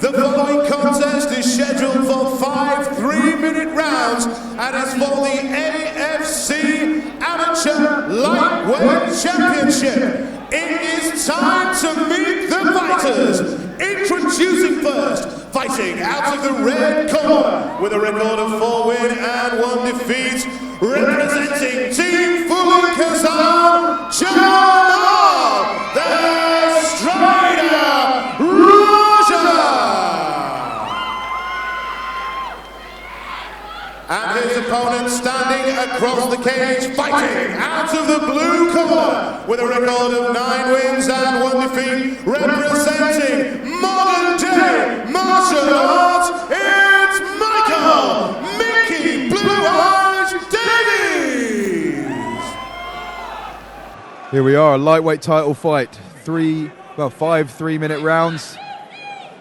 The following contest is scheduled for 5 3-minute rounds and is for the AFC Amateur Lightweight Championship. It is time to meet the fighters. Introducing first, fighting out of the red corner with a record of 4 wins and 1 defeat, representing Team Fully Kazan, Jamal, the Strider. And his opponent standing across the cage, fighting out of the blue corner with a record of 9 wins and 1 defeat, representing modern day martial arts, it's Michael Mickey Blue Eyes Davies! Here we are, a lightweight title fight. 5 3-minute rounds.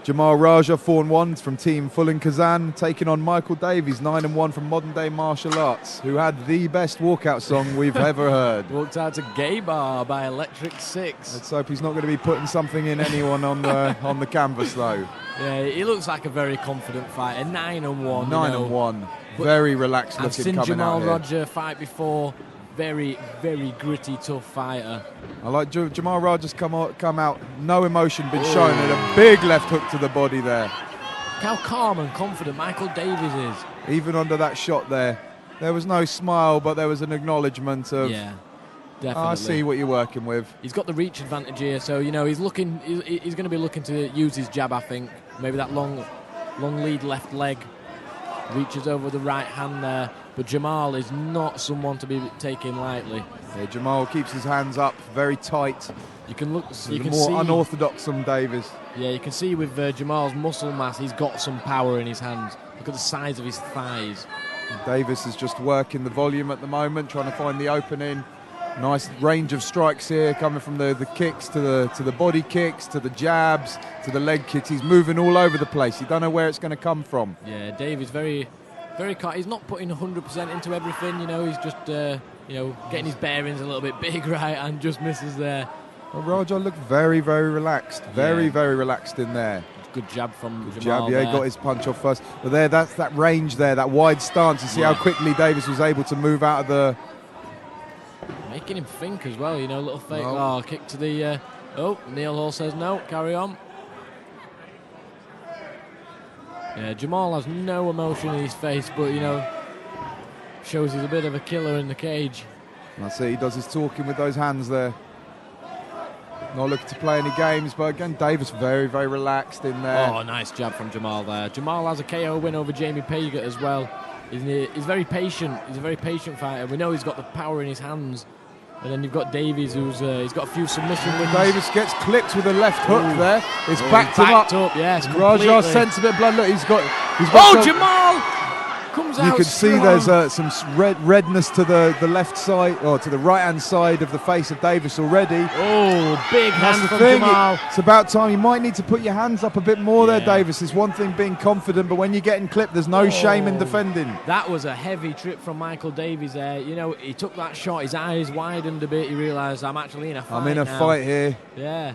Jamal Raja, 4-1 from Team Fulham Kazan, taking on Michael Davies, 9-1 from Modern Day Martial Arts, who had the best walkout song we've ever heard. Walked out to Gay Bar by Electric Six. Let's hope he's not going to be putting something in anyone on the canvas though. Yeah, he looks like a very confident fighter. 9-1. 9-1. Very relaxed looking coming out here. I've seen Jamal Raja fight before. Very, very gritty, tough fighter. I like Jamal Raja's come out, no emotion been shown, and a big left hook to the body there. How calm and confident Michael Davies is. Even under that shot there was no smile, but there was an acknowledgement of, yeah, definitely. I see what you're working with. He's got the reach advantage here, so you know he's going to be looking to use his jab. I think maybe that long lead left leg reaches over the right hand there. But Jamal is not someone to be taken lightly. Yeah, Jamal keeps his hands up very tight. You can look. You can more see unorthodox from Davies. Yeah, you can see with Jamal's muscle mass, he's got some power in his hands. Look at the size of his thighs. Davies is just working the volume at the moment, trying to find the opening. Nice range of strikes here, coming from the kicks to the body kicks, to the jabs, to the leg kicks. He's moving all over the place. You don't know where it's going to come from. Yeah, Davies very calm. He's not putting 100% into everything. You know, he's just getting his bearings a little bit big, right, and just misses there. Well, Raja looked very, very relaxed. Very relaxed in there. Good jab from Good Jamal jab, yeah, there. got his punch off first. But there, that's that range there, that wide stance. You see how quickly Davies was able to move out of the... Making him think as well, you know, little fake kick to the... Neil Hall says no, carry on. Yeah, Jamal has no emotion in his face, but, you know, shows he's a bit of a killer in the cage. That's it, he does his talking with those hands there. Not looking to play any games, but again, Davies very, very relaxed in there. Oh, nice jab from Jamal there. Jamal has a KO win over Jamie Paget as well. He's very patient. He's a very patient fighter. We know he's got the power in his hands. And then you've got Davies, who's he's got a few submission wins. Davies gets clipped with a left hook there. It's backed him up. Yes, Raja sends a bit of blood. Look, he's got Jamal comes out. You can see there's some redness to the left side, or to the right-hand side of the face of Davies already. Oh, big hand from Jamal. It's about time. You might need to put your hands up a bit more there, Davies. It's one thing being confident, but when you're getting clipped, there's no shame in defending. That was a heavy trip from Michael Davies there. You know, he took that shot, his eyes widened a bit, he realised, I'm actually in a fight I'm in a fight here. Yeah.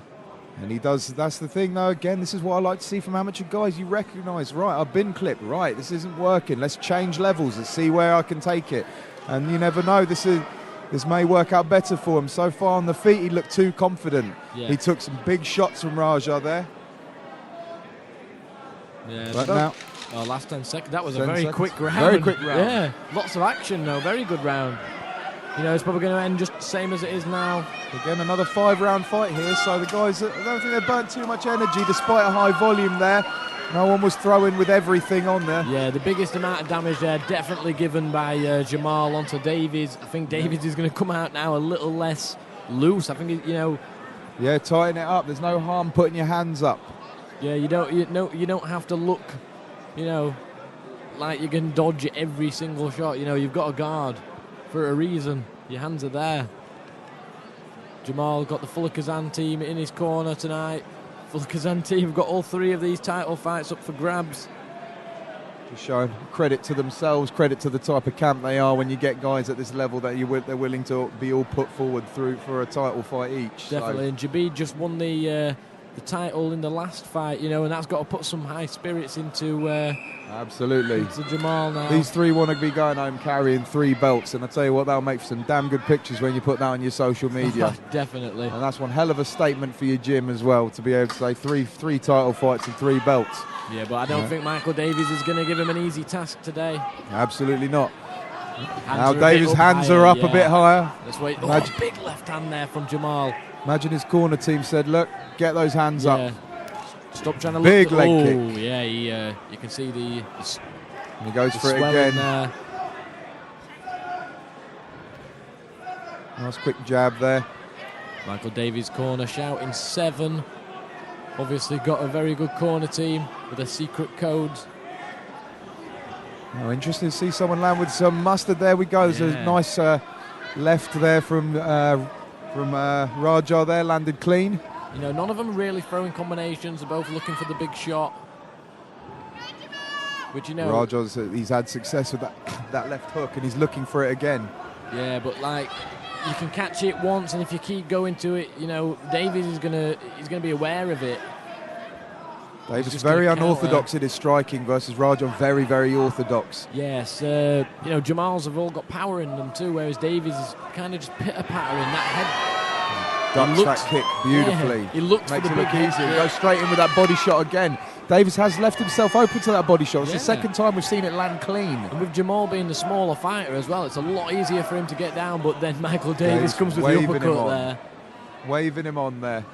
And he does, that's the thing though, again, this is what I like to see from amateur guys. You recognise, right, I've been clipped, right, this isn't working, let's change levels, let's see where I can take it. And you never know, this may work out better for him. So far on the feet, he looked too confident. Yeah. He took some big shots from Raja there. Yeah, right now. Oh, last 10 seconds, that was a very quick round. Very quick round. Yeah, lots of action though, very good round. You know, it's probably going to end just the same as it is now. Again, another 5-round fight here, so the guys, I don't think they burnt too much energy despite a high volume there. No one was throwing with everything on there. Yeah, the biggest amount of damage there definitely given by Jamal onto Davies. I think Davies is going to come out now a little less loose. I think, you know... Yeah, tighten it up. There's no harm putting your hands up. Yeah, you don't have to look, you know, like you can dodge every single shot. You know, you've got a guard for a reason. Your hands are there. Jamal got the Fulham Kazan team in his corner tonight. Fulham Kazan team have got all 3 of these title fights up for grabs. Just showing credit to themselves, credit to the type of camp they are when you get guys at this level that they're willing to be all put forward through for a title fight each. Definitely, and Jabir just won the title in the last fight, you know, and that's got to put some high spirits into absolutely. Into Jamal now. These three want to be going home carrying 3 belts, and I tell you what, that'll make for some damn good pictures when you put that on your social media. Definitely. And that's one hell of a statement for your gym as well, to be able to say three title fights and 3 belts. Yeah, but I don't think Michael Davies is going to give him an easy task today. Absolutely not. Now Davies' hands are up a bit higher. Let's wait. Big left hand there from Jamal. Imagine his corner team said, look, get those hands up. Stop trying to big look. leg kick. Oh, yeah, you can see and he goes for it again. There. Nice quick jab there. Michael Davies' corner shouting 7. Obviously got a very good corner team with a secret code. Oh, interesting to see someone land with some mustard. There we go. There's a nice left there from Raja there, landed clean. You know, none of them really throwing combinations. They're both looking for the big shot. Which, you know, he's had success with that left hook, and he's looking for it again. Yeah, but like, you can catch it once, and if you keep going to it, you know, Davies is gonna be aware of it. Davies very unorthodox in his striking versus Raja very, very orthodox. Yes, you know, Jamal's have all got power in them too, whereas Davies is kind of just pitter-patter in that head. Ducks that kick beautifully. Yeah, he looks makes for it the look big easy. hit. Goes straight in with that body shot again. Davies has left himself open to that body shot. It's the Yeah. second time we've seen it land clean. And with Jamal being the smaller fighter as well, it's a lot easier for him to get down, but then Michael Davies comes with the uppercut there. Waving him on there.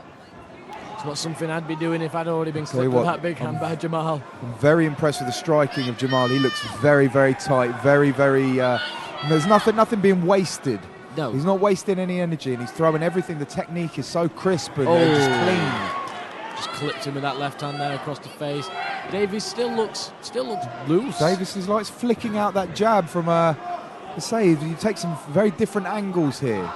It's not something I'd be doing if I'd already been clipped with that big hand by Jamal. I'm very impressed with the striking of Jamal. He looks very, very tight, very, very... there's nothing being wasted. No. He's not wasting any energy, and he's throwing everything. The technique is so crisp and just clean. Just clipped him with that left hand there across the face. Davies still looks loose. Davies is like flicking out that jab from you take some very different angles here.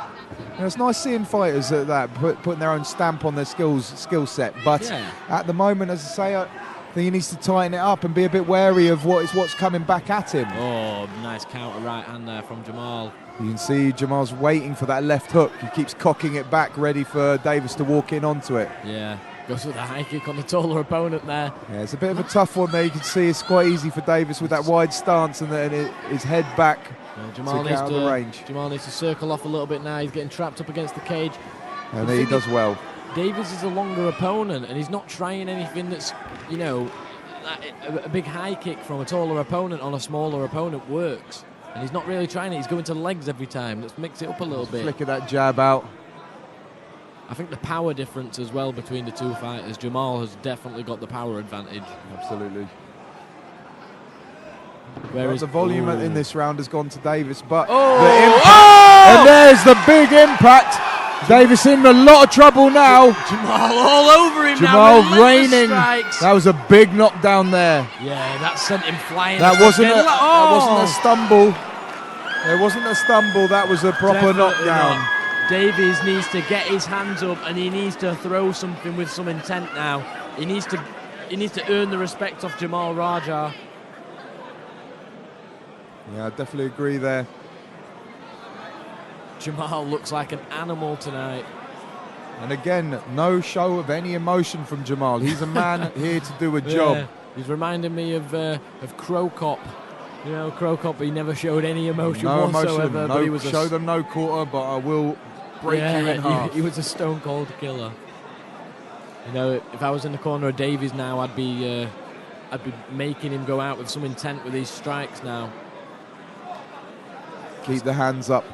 You know, it's nice seeing fighters at that putting their own stamp on their skill set, but at the moment, as I say, I think he needs to tighten it up and be a bit wary of what's coming back at him. Oh, nice counter right hand there from Jamal. You can see Jamal's waiting for that left hook. He keeps cocking it back, ready for Davies to walk in onto it. Yeah, goes with a high kick on the taller opponent there. Yeah, it's a bit of a tough one there. You can see it's quite easy for Davies with that wide stance and then his head back. Jamal to get out of the range. Jamal needs to circle off a little bit now. He's getting trapped up against the cage. And he does well. Davies is a longer opponent, and he's not trying anything that's, you know, a big high kick from a taller opponent on a smaller opponent works. And he's not really trying it. He's going to the legs every time. Let's mix it up a little bit. Flicker that jab out. I think the power difference as well between the two fighters. Jamal has definitely got the power advantage. Absolutely. Whereas the volume in this round has gone to Davies, but the impact, and there's the big impact. Davies in a lot of trouble now. Jamal all over him Jamal now. raining. That was a big knockdown there. Yeah, that sent him flying. That wasn't a stumble. It wasn't a stumble. That was a proper knockdown. Not. Davies needs to get his hands up, and he needs to throw something with some intent now. He needs to earn the respect of Jamal Raja. Yeah, I definitely agree there. Jamal looks like an animal tonight. And again, no show of any emotion from Jamal. He's a man here to do a job. He's reminding me of Crow Cop. You know, Crow Cop, he never showed any emotion whatsoever. No, he show them no quarter, but I will break you in half. He was a stone cold killer. You know, if I was in the corner of Davies now, I'd be making him go out with some intent with these strikes now. Keep the hands up.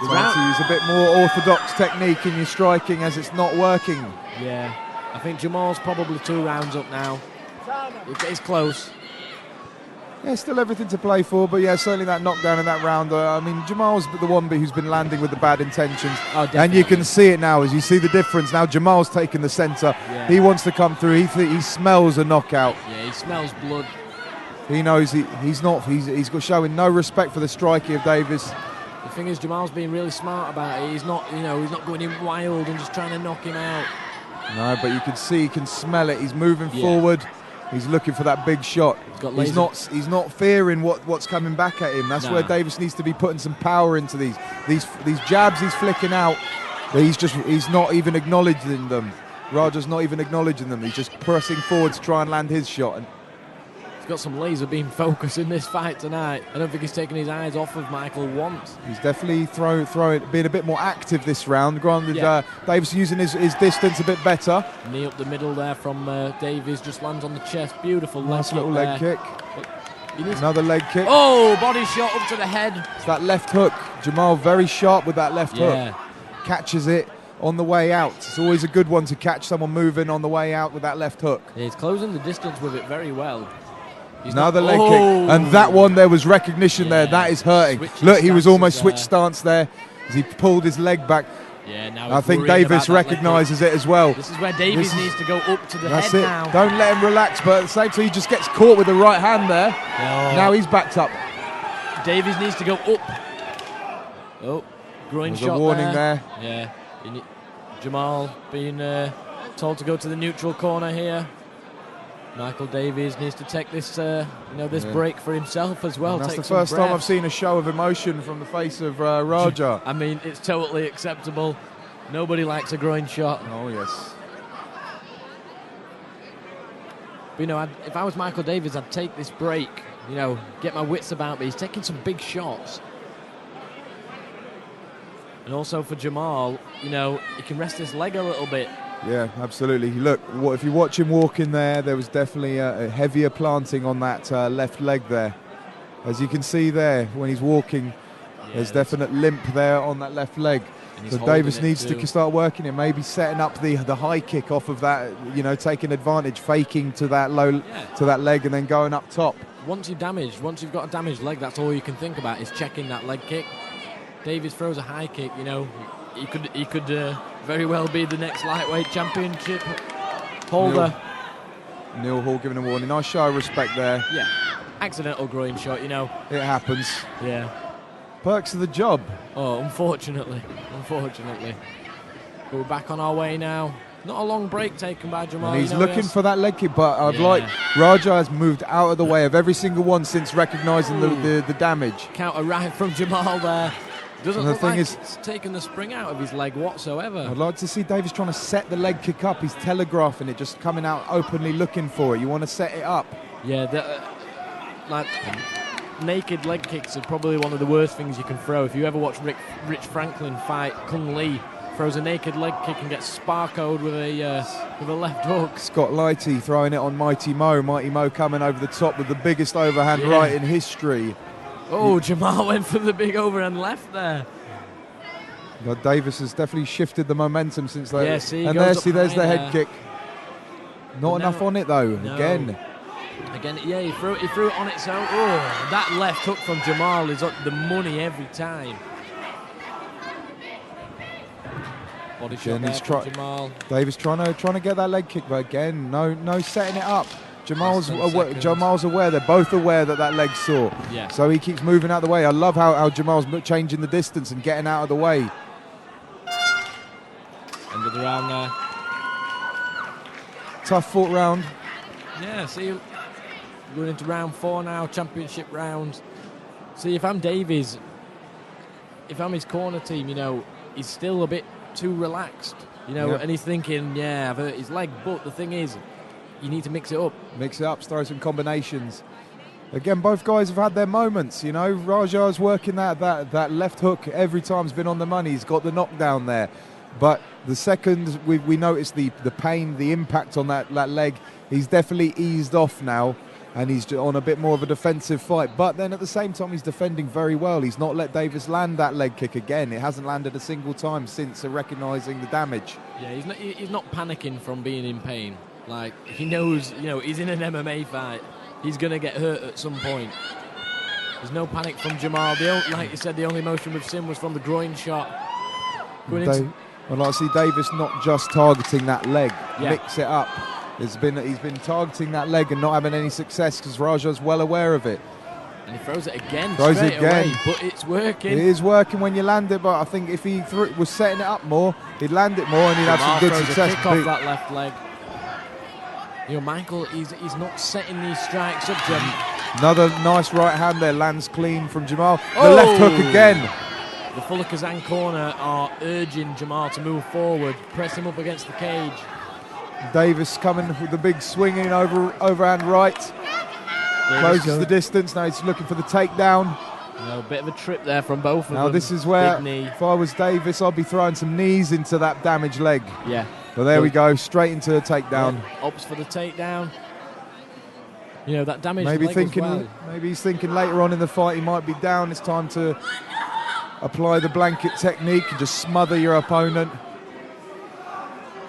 You want to use a bit more orthodox technique in your striking as it's not working. Yeah, I think Jamal's probably 2 rounds up now. It's close. Yeah, still everything to play for, but yeah, certainly that knockdown in that round. I mean, Jamal's the one who's been landing with the bad intentions. And you can see it now as you see the difference. Now Jamal's taken the centre. Yeah. He wants to come through. He smells a knockout. Yeah, he smells blood. He knows he's showing no respect for the striking of Davies. The thing is, Jamal's being really smart about it. He's not going in wild and just trying to knock him out. No, but you can see, you can smell it. He's moving Yeah. forward. He's looking for that big shot. got He's not fearing what's coming back at him. That's Nah. where Davies needs to be putting some power into these jabs he's flicking out. He's not even acknowledging them. Raja's not even acknowledging them. He's just pressing forward to try and land his shot. And He's got some laser beam focus in this fight tonight. I don't think he's taken his eyes off of Michael once. he's definitely being a bit more active this round. Granted, Yeah. Davies using his distance a bit better. Knee up the middle there from Davies, just lands on the chest. Beautiful Nice leg little kick leg there. kick. He needs- Another leg kick. Oh, body shot up to the head. It's that left hook. Jamal very sharp with that left Yeah. hook. Catches it on the way out. It's always a good one to catch someone moving on the way out with that left hook. Yeah, he's closing the distance with it very well. He's Another not- leg kick. And that one, there was recognition there. Yeah. That is hurting. Switching Look, he was stances almost there. switched stance there as he pulled his leg back. Yeah, now I he's think worrying about Davis that leg kick. recognises it as well. This is where Davies This is- needs to go up to the That's head it. now. Don't let him relax, but at the same time, he just gets caught with the right hand there. No. Now he's backed up. Davies needs to go up. Oh, groin There's shot a warning there. Yeah. Jamal being told to go to the neutral corner here. Michael Davies needs to take this, this break for himself as well. And that's Take the some first time I've breaths. seen a show of emotion from the face of Raja. I mean, it's totally acceptable. Nobody likes a groin shot. Oh, yes. But, if I was Michael Davies, I'd take this break, get my wits about me. He's taking some big shots. And also for Jamal, he can rest his leg a little bit. Yeah, absolutely. Look, if you watch him walk in there, there was definitely a heavier planting on that left leg there. As you can see there, when he's walking, there's definite limp there on that left leg. So Davis needs to start working it, maybe setting up the high kick off of that, taking advantage, faking to that to that leg and then going up top. Once you've got a damaged leg, that's all you can think about is checking that leg kick. Davies throws a high kick, he could very well be the next lightweight championship holder. Neil Hall giving a warning. Nice show of respect there. Yeah, accidental groin shot, It happens. Yeah. Perks of the job. Oh, unfortunately. But we're back on our way now. Not a long break taken by Jamal. And he's looking for that leg kick, but Raja has moved out of the way of every single one since recognising the damage. Counter right from Jamal there. Doesn't look like is, it's taken the spring out of his leg whatsoever. I'd like to see Davies trying to set the leg kick up. He's telegraphing it, just coming out openly looking for it. You want to set it up. Yeah, naked leg kicks are probably one of the worst things you can throw. If you ever watch Rich Franklin fight Kung Lee, throws a naked leg kick and gets sparkoed with a left hook. Scott Lighty throwing it on Mighty Mo. Mighty Mo coming over the top with the biggest overhand right in history. Oh, Jamal went for the big overhand left there. But Davis has definitely shifted the momentum since that. Yeah, see, and there's the head kick. Not But enough on it though. No. Again, yeah, he threw it on its own. Oh, that left hook from Jamal is up the money every time. Body shot there from Jamal. Davis trying to get that leg kick, but again, no setting it up. Jamal's aware. They're both aware that leg sore. Yeah. So he keeps moving out of the way. I love how Jamal's changing the distance and getting out of the way. End of the round there. Tough fought round. Yeah, see, going into round 4 now, championship round. See, if I'm Davies, if I'm his corner team, he's still a bit too relaxed, and he's thinking, I've hurt his leg, but the thing is, you need to mix it up. Throw some combinations. Again, both guys have had their moments, Raja's working that left hook every time has been on the money. He's got the knockdown there. But the second we noticed the pain, the impact on that leg, he's definitely eased off now and he's on a bit more of a defensive fight. But then at the same time, he's defending very well. He's not let Davis land that leg kick again. It hasn't landed a single time since recognising the damage. Yeah, he's not panicking from being in pain. Like, he knows, he's in an MMA fight. He's going to get hurt at some point. There's no panic from Jamal. Like you said, the only motion we've seen was from the groin shot. I'd like to see Davis not just targeting that leg, mix it up. He's been targeting that leg and not having any success because Raja's well aware of it. And he throws it again, Throws straight it again. away, but it's working. It is working when you land it, but I think if he was setting it up more, he'd land it more and he'd have some Jamal good throws success. a kick off that left leg. You know, Michael, he's not setting these strikes up, Jim. Another nice right hand there, lands clean from Jamal. The left hook again. The Fuller Kazan corner are urging Jamal to move forward, press him up against the cage. Davies coming with the big swinging overhand right. Closes the distance. Now he's looking for the takedown. A bit of a trip there from both of them. Now this is where, Big knee. if I was Davies, I'd be throwing some knees into that damaged leg. Yeah. But there we go, straight into the takedown. Yeah, opts for the takedown. You know, that damaged Maybe leg thinking, as well. maybe he's thinking later on in the fight he might be down. It's time to apply the blanket technique and just smother your opponent.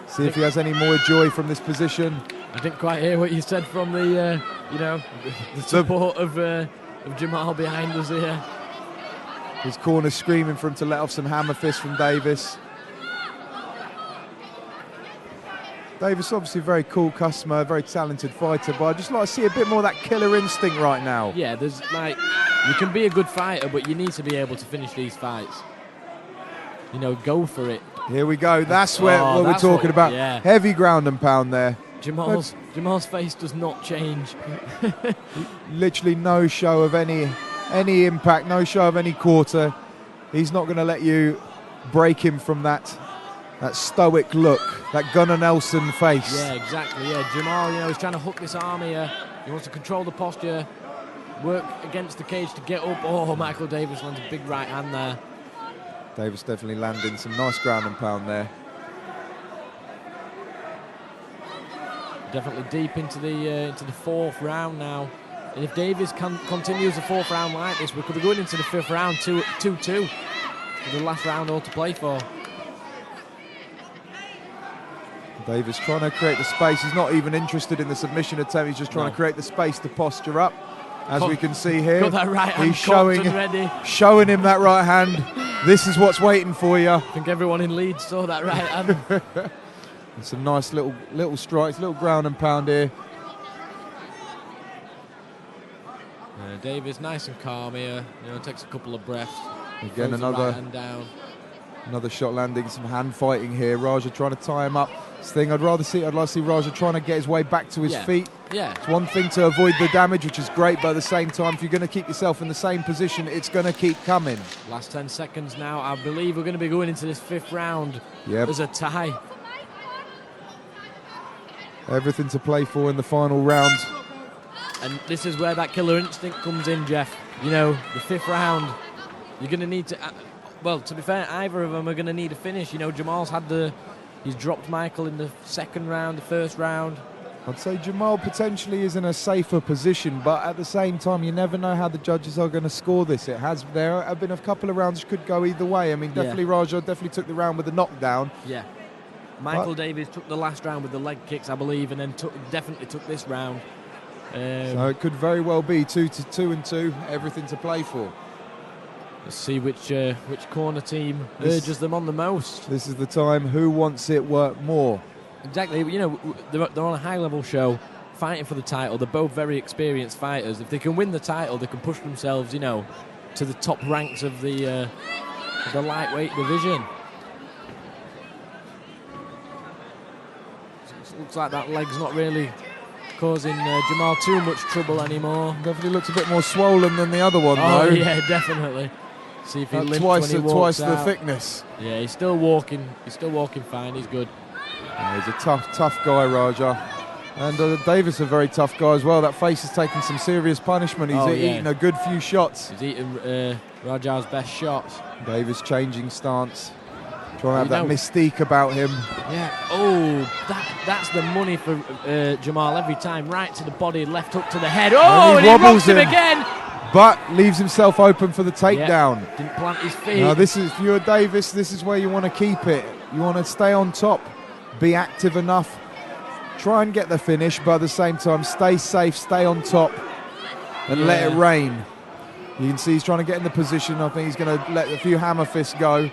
See if he has any more joy from this position. I didn't quite hear what you said from the, you know, the support of Jamal behind us here. His corner screaming for him to let off some hammer fists from Davies. Davies obviously a very cool customer, a very talented fighter, but I'd just like to see a bit more of that killer instinct right now. Yeah, there's like, you can be a good fighter, but you need to be able to finish these fights. You know, go for it. Here we go. That's what we're talking about. Yeah. Heavy ground and pound there. Jamal's face does not change. Literally no show of any impact, no show of any quarter. He's not going to let you break him from that stoic look, that Gunnar Nelson face. Yeah, exactly. Yeah, Jamal, you know, he's trying to hook this arm here. He wants to control the posture, work against the cage to get up. Oh, Michael Davies lands a big right hand there. Davies definitely landing some nice ground and pound there. Definitely deep into the fourth round now. And if Davies continues the fourth round like this, we could be going into the fifth round 2-2. The last round all to play for. Davies trying to create the space. He's not even interested in the submission attempt. He's just trying to create the space to posture up. As we can see here, got that right hand he's showing him that right hand. This is what's waiting for you. I think everyone in Leeds saw that right hand. Some nice little strikes, little ground and pound here. Davies nice and calm here. You know, takes a couple of breaths. Again, right hand down. Another shot landing, some hand fighting here. Raja trying to tie him up. This thing I'd like to see Raja trying to get his way back to his feet. Yeah. It's one thing to avoid the damage, which is great, but at the same time, if you're going to keep yourself in the same position, it's going to keep coming. Last 10 seconds now. I believe we're going to be going into this fifth round. Yep. There's a tie. Everything to play for in the final round. And this is where that killer instinct comes in, Jeff. You know, the fifth round, you're going to need to... well, to be fair, either of them are going to need a finish. You know, Jamal's he's dropped Michael in the second round, the first round. I'd say Jamal potentially is in a safer position, but at the same time, you never know how the judges are going to score this. There have been a couple of rounds could go either way. I mean, definitely Raja took the round with the knockdown. Yeah. Michael Davies took the last round with the leg kicks, I believe, and then definitely took this round. So it could very well be 2-2, everything to play for. Let's see which corner team urges them on the most. This is the time. Who wants it work more? Exactly. You know, they're on a high-level show, fighting for the title. They're both very experienced fighters. If they can win the title, they can push themselves, you know, to the top ranks of the lightweight division. It looks like that leg's not really causing Jamal too much trouble anymore. Definitely looks a bit more swollen than the other one, though. Oh, yeah, definitely. See if he limps when he walks twice the thickness. Yeah, he's still walking. He's still walking fine. He's good. Yeah, he's a tough guy, Raja. And Davies a very tough guy as well. That face has taken some serious punishment. He's eaten a good few shots. He's eaten Raja's best shots. Davies changing stance. Trying to have that mystique about him. Yeah. Oh, that's the money for Jamal every time. Right to the body, left hook to the head. Oh, and he rocks him again. But leaves himself open for the takedown. Yeah, didn't plant his feet. Now, if you're Davies, this is where you want to keep it. You want to stay on top, be active enough, try and get the finish, but at the same time, stay safe, stay on top, and let it rain. You can see he's trying to get in the position. I think he's going to let a few hammer fists go.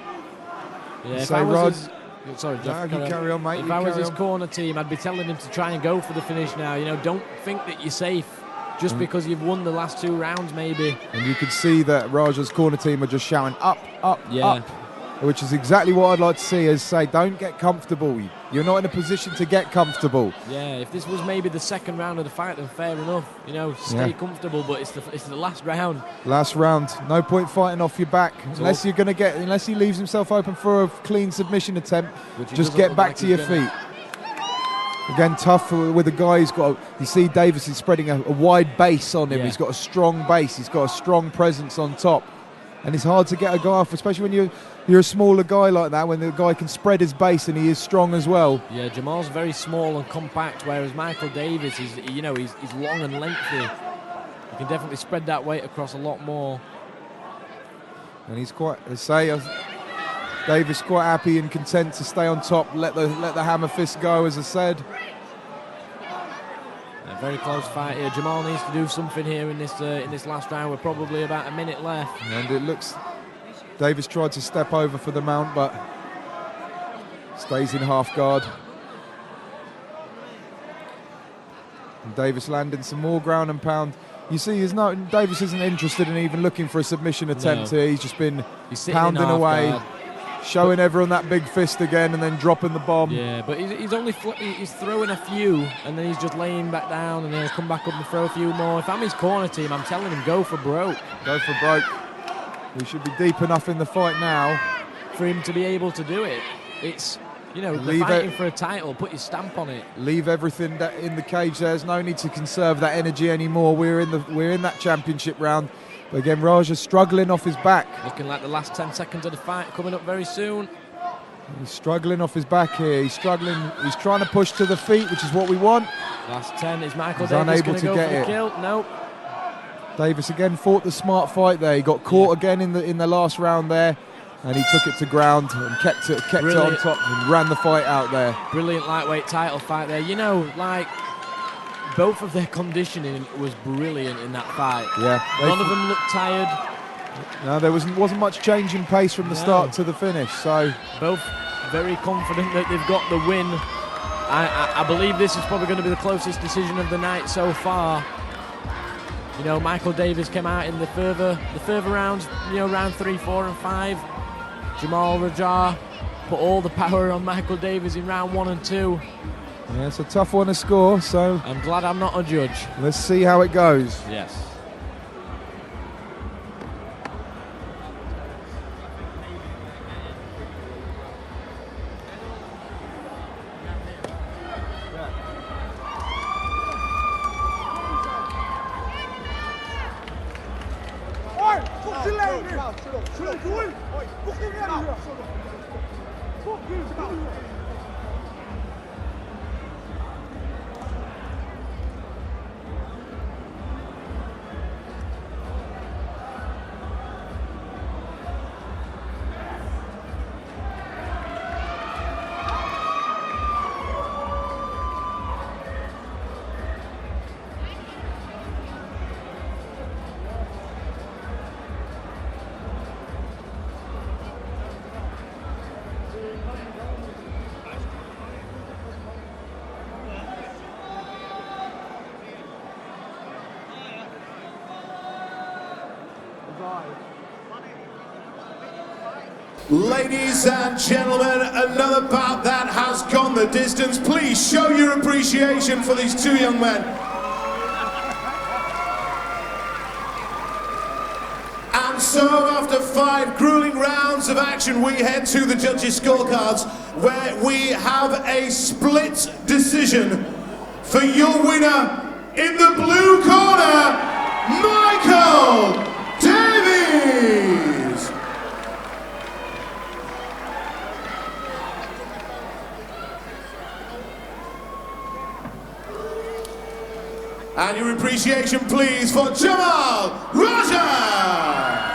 Yeah, sorry, Jeff, you carry on, mate. If I was his corner team, I'd be telling him to try and go for the finish now. You know, don't think that you're safe. just because you've won the last 2 rounds, maybe. And you can see that Raja's corner team are just shouting up, up, Yeah. up, which is exactly what I'd like to see, is say, don't get comfortable. You're not in a position to get comfortable. Yeah, if this was maybe the second round of the fight, then fair enough. You know, stay Yeah. comfortable, but it's the last round. Last round, no point fighting off your back unless you're going to unless he leaves himself open for a clean submission attempt. Which he Just doesn't get look back like to he's your gonna. feet. Again, tough with a guy who's got. You see, Davies is spreading a wide base on him. Yeah. He's got a strong base. He's got a strong presence on top, and it's hard to get a guy off, especially when you're a smaller guy like that. When the guy can spread his base and he is strong as well. Yeah, Jamal's very small and compact, whereas Michael Davies is, you know, he's long and lengthy. He can definitely spread that weight across a lot more. And he's quite, Davies quite happy and content to stay on top. Let the hammer fist go, as I said. A very close fight here. Jamal needs to do something here in this last round. We're probably about a minute left. And it looks, Davies tried to step over for the mount, but stays in half guard. And Davies landing some more ground and pound. You see, Davies isn't interested in even looking for a submission attempt here. He's just been pounding away, showing everyone that big fist again, and then dropping the bomb. Yeah, but he's throwing a few, and then he's just laying back down, and then he'll come back up and throw a few more. If I'm his corner team, I'm telling him, go for broke. Go for broke. We should be deep enough in the fight now for him to be able to do it. It's, you know, they're fighting for a title. Put your stamp on it. Leave everything in the cage. There's no need to conserve that energy anymore. We're in that championship round. But again, Raja's struggling off his back. Looking like the last 10 seconds of the fight coming up very soon. He's struggling off his back here. He's struggling. He's trying to push to the feet, which is what we want. Last 10 is Michael Davies going to go for the kill? Nope. Davies again fought the smart fight there. He got caught again in the last round there, and he took it to ground and kept it on top and ran the fight out there. Brilliant lightweight title fight there. You know, like, both of their conditioning was brilliant in that fight. Yeah. None of them looked tired. No, there wasn't much change in pace from the start to the finish. So both very confident that they've got the win. I believe this is probably going to be the closest decision of the night so far. You know, Michael Davies came out in the further rounds, you know, round 3, 4, and 5. Jamal Raja put all the power on Michael Davies in round 1 and 2. Yeah, it's a tough one to score, so I'm glad I'm not a judge. Let's see how it goes. Yes. Ladies and gentlemen, another bout that has gone the distance. Please show your appreciation for these two young men. And so, after 5 grueling rounds of action, we head to the judges' scorecards, where we have a split decision for your winner in the blue corner, Michael Davies. And your appreciation, please, for Jamal Raja.